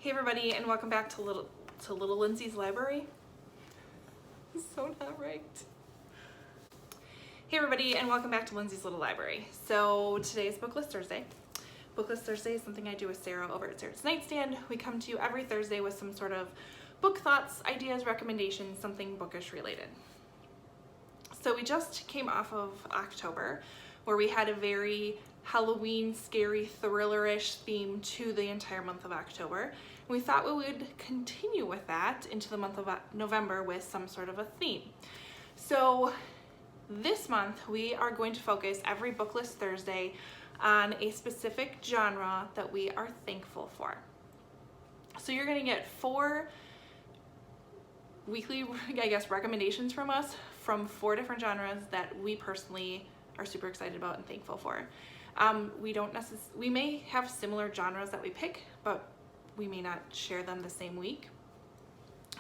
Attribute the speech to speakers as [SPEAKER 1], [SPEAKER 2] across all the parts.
[SPEAKER 1] Hey everybody, and welcome back to little Lindsey's library. So not right. Hey everybody, and welcome back to Lindsey's Little Library. So today is BookList Thursday. BookList Thursday is something I do with Sarah over at Sarah's Nightstand. We come to you every Thursday with some sort of book thoughts, ideas, recommendations, something bookish related. So we just came off of October, where we had a very Halloween, scary, thriller-ish theme to the entire month of October. We thought we would continue with that into the month of November with some sort of a theme. So this month we are going to focus every BookList Thursday on a specific genre that we are thankful for. So you're going to get 4 weekly, I guess, recommendations from us from 4 different genres that we personally are super excited about and thankful for. We may have similar genres that we pick, but we may not share them the same week.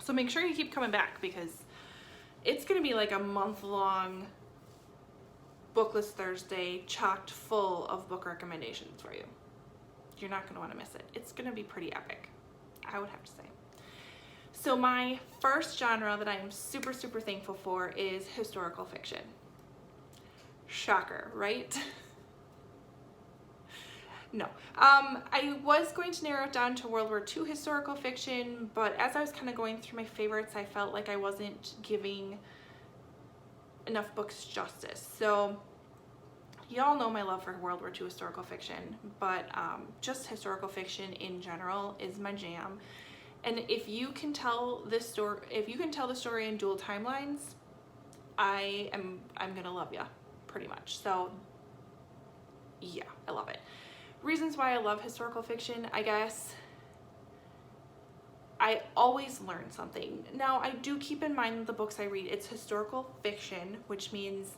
[SPEAKER 1] So make sure you keep coming back, because it's going to be like a month-long BookList Thursday chocked full of book recommendations for you. You're not going to want to miss it. It's going to be pretty epic, I would have to say. So my first genre that I am super, super thankful for is historical fiction. Shocker, right? No. I was going to narrow it down to World War II historical fiction, but as I was kind of going through my favorites, I felt like I wasn't giving enough books justice. So y'all know my love for World War II historical fiction, but just historical fiction in general is my jam. And if you can tell this story, the story in dual timelines, I'm gonna love ya, pretty much. So yeah, I love it. Reasons why I love historical fiction, I guess, I always learn something. Now, I do keep in mind the books I read, it's historical fiction, which means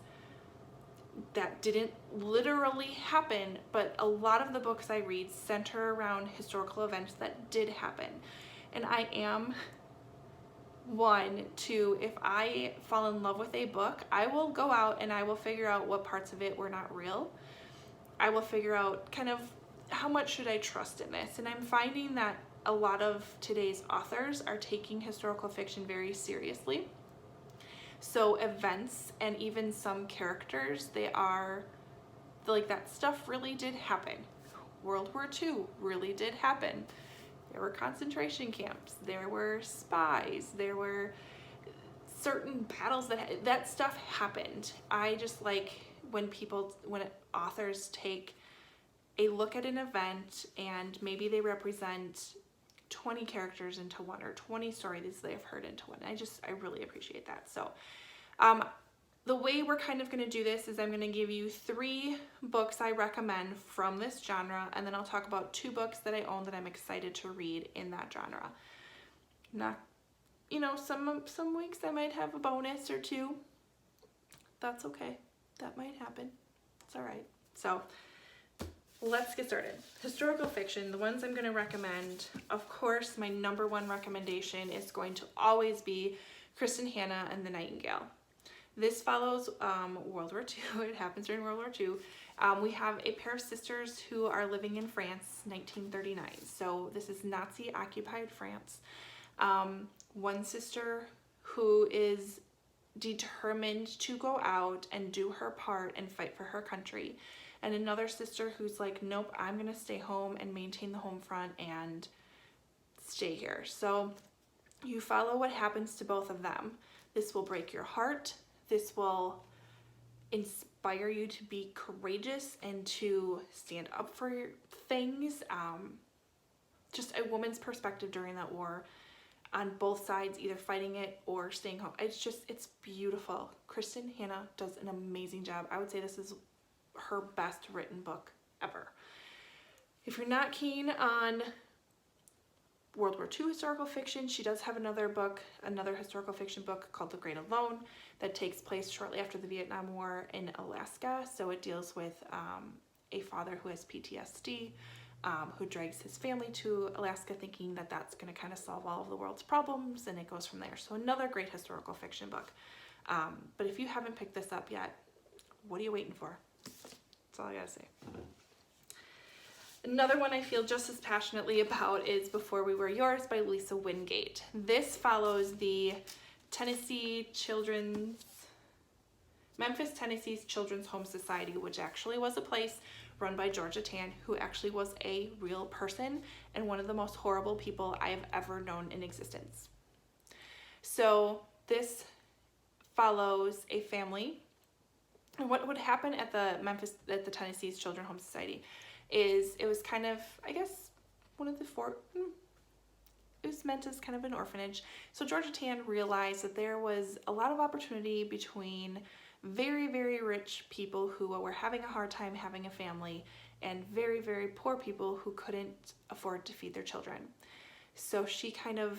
[SPEAKER 1] that didn't literally happen, but a lot of the books I read center around historical events that did happen. And I am one to, if I fall in love with a book, I will go out and I will figure out what parts of it were not real. I will figure out kind of how much should I trust in this. And I'm finding that a lot of today's authors are taking historical fiction very seriously. So events and even some characters, they are like, that stuff really did happen. World War II really did happen. There were concentration camps, there were spies, there were certain battles that stuff happened. I just like when authors take a look at an event and maybe they represent 20 characters into one, or 20 stories they've heard into one. I really appreciate that. So the way we're kind of going to do this is I'm going to give you 3 books I recommend from this genre, and then I'll talk about 2 books that I own that I'm excited to read in that genre. Not, some weeks I might have a bonus or 2. That's okay. That might happen. It's all right. So let's get started. Historical fiction, the ones I'm going to recommend, of course, my #1 recommendation is going to always be Kristen Hanna and the Nightingale. This follows World War II. It happens during World War II. We have a pair of sisters who are living in France, 1939. So this is Nazi-occupied France. One sister who is determined to go out and do her part and fight for her country. And another sister who's like, nope, I'm going to stay home and maintain the home front and stay here. So you follow what happens to both of them. This will break your heart. This will inspire you to be courageous and to stand up for your things. Just a woman's perspective during that war on both sides, either fighting it or staying home. It's beautiful. Kristen Hanna does an amazing job. I would say this is her best written book ever. If you're not keen on World War II historical fiction, she does have another historical fiction book called The Great Alone that takes place shortly after the Vietnam War in Alaska. So it deals with a father who has PTSD, who drags his family to Alaska thinking that that's going to kind of solve all of the world's problems, and it goes from there. So another great historical fiction book. But if you haven't picked this up yet, what are you waiting for? That's all I gotta say. Another one I feel just as passionately about is Before We Were Yours by Lisa Wingate. This follows the Memphis, Tennessee's Children's Home Society, which actually was a place run by Georgia Tann, who actually was a real person and one of the most horrible people I have ever known in existence. So this follows a family. And what would happen at the Tennessee's Children's Home Society is it was kind of, I guess, it was meant as kind of an orphanage. So Georgia Tann realized that there was a lot of opportunity between very, very rich people who were having a hard time having a family and very, very poor people who couldn't afford to feed their children. So she kind of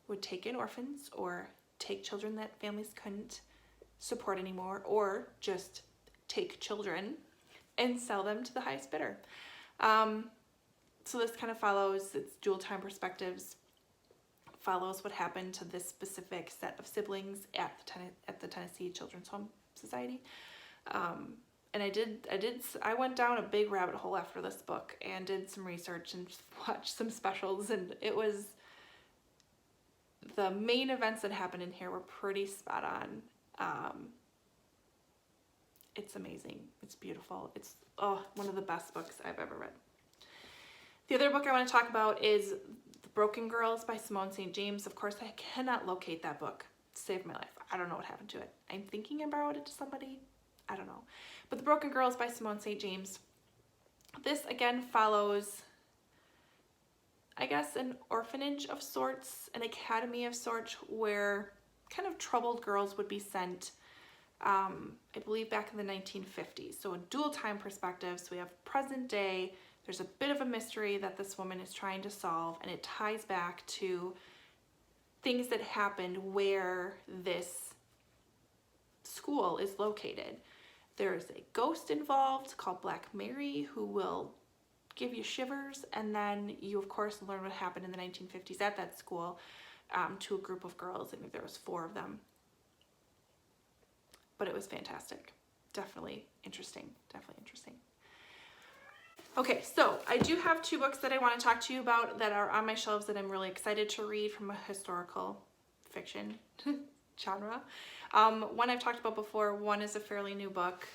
[SPEAKER 1] would take in orphans or take children that families couldn't support anymore, or just take children and sell them to the highest bidder. So this kind of follows, it's dual time perspectives, follows what happened to this specific set of siblings at the Tennessee Children's Home Society. And I went down a big rabbit hole after this book and did some research and watched some specials, and it was, the main events that happened in here were pretty spot on. It's amazing. It's beautiful. It's one of the best books I've ever read. The other book I want to talk about is The Broken Girls by Simone St. James. Of course, I cannot locate that book to save my life. I don't know what happened to it. I'm thinking I borrowed it to somebody. I don't know. But The Broken Girls by Simone St. James. This again follows, I guess, an orphanage of sorts, an academy of sorts, where kind of troubled girls would be sent, I believe back in the 1950s. So a dual time perspective. So we have present day. There's a bit of a mystery that this woman is trying to solve, and it ties back to things that happened where this school is located. There's a ghost involved called Black Mary who will give you shivers, and then you of course learn what happened in the 1950s at that school to a group of girls. I think there was 4 of them. But it was fantastic. Definitely interesting. Okay, so I do have 2 books that I want to talk to you about that are on my shelves that I'm really excited to read from a historical fiction genre. One I've talked about before, one is a fairly new book,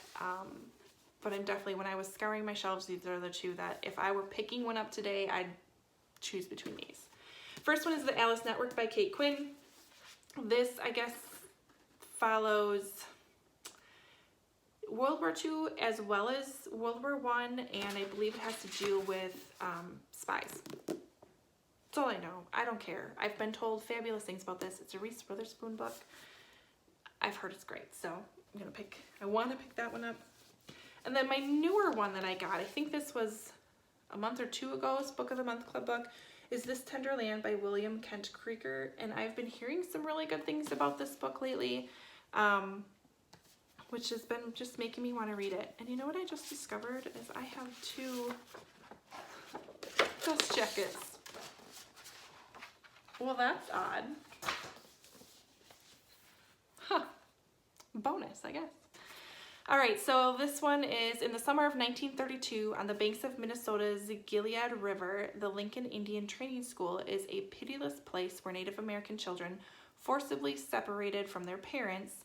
[SPEAKER 1] but I'm definitely, when I was scouring my shelves, these are the 2 that if I were picking one up today, I'd choose between these. First one is The Alice Network by Kate Quinn. This, I guess, follows World War II as well as World War I, and I believe it has to do with spies. That's all I know. I don't care. I've been told fabulous things about this. It's a Reese Witherspoon book. I've heard it's great, so I want to pick that one up. And then my newer one that I got, I think this was a month or 2 ago's Book of the Month Club book, is This Tender Land by William Kent Creeker, and I've been hearing some really good things about this book lately, which has been just making me want to read it. And you know what I just discovered is I have 2 dust jackets. Well, that's odd. Huh. Bonus, I guess. All right, so this one is in the summer of 1932 on the banks of Minnesota's Gilead River. The Lincoln Indian Training School is a pitiless place where Native American children forcibly separated from their parents.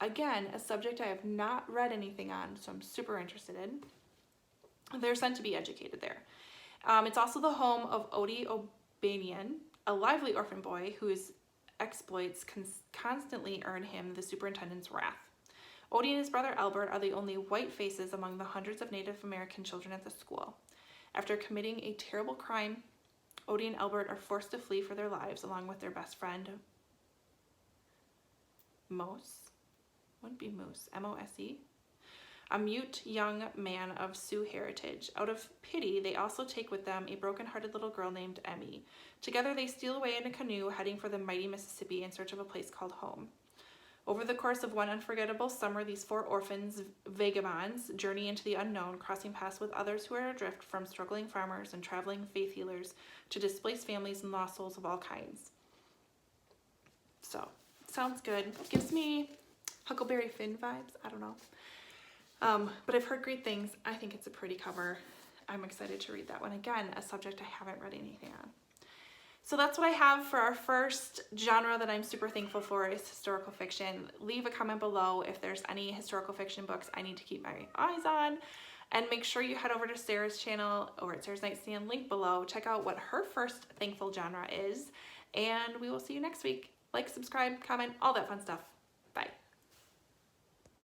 [SPEAKER 1] Again, a subject I have not read anything on, so I'm super interested in. They're sent to be educated there. It's also the home of Odie O'Banian, a lively orphan boy whose exploits constantly earn him the superintendent's wrath. Odie and his brother Albert are the only white faces among the hundreds of Native American children at the school. After committing a terrible crime, Odie and Albert are forced to flee for their lives along with their best friend, Mose. Wouldn't be Moose, M-O-S-E, a mute young man of Sioux heritage. Out of pity, they also take with them a broken-hearted little girl named Emmy. Together, they steal away in a canoe, heading for the mighty Mississippi in search of a place called home. Over the course of one unforgettable summer, these 4 orphans, vagabonds, journey into the unknown, crossing paths with others who are adrift, from struggling farmers and traveling faith healers to displaced families and lost souls of all kinds. So, sounds good. Gives me Huckleberry Finn vibes. I don't know. But I've heard great things. I think it's a pretty cover. I'm excited to read that one again, a subject I haven't read anything on. So that's what I have for our first genre that I'm super thankful for is historical fiction. Leave a comment below if there's any historical fiction books I need to keep my eyes on. And make sure you head over to Sarah's channel over at Sarah's Nightstand, link below. Check out what her first thankful genre is. And we will see you next week. Like, subscribe, comment, all that fun stuff.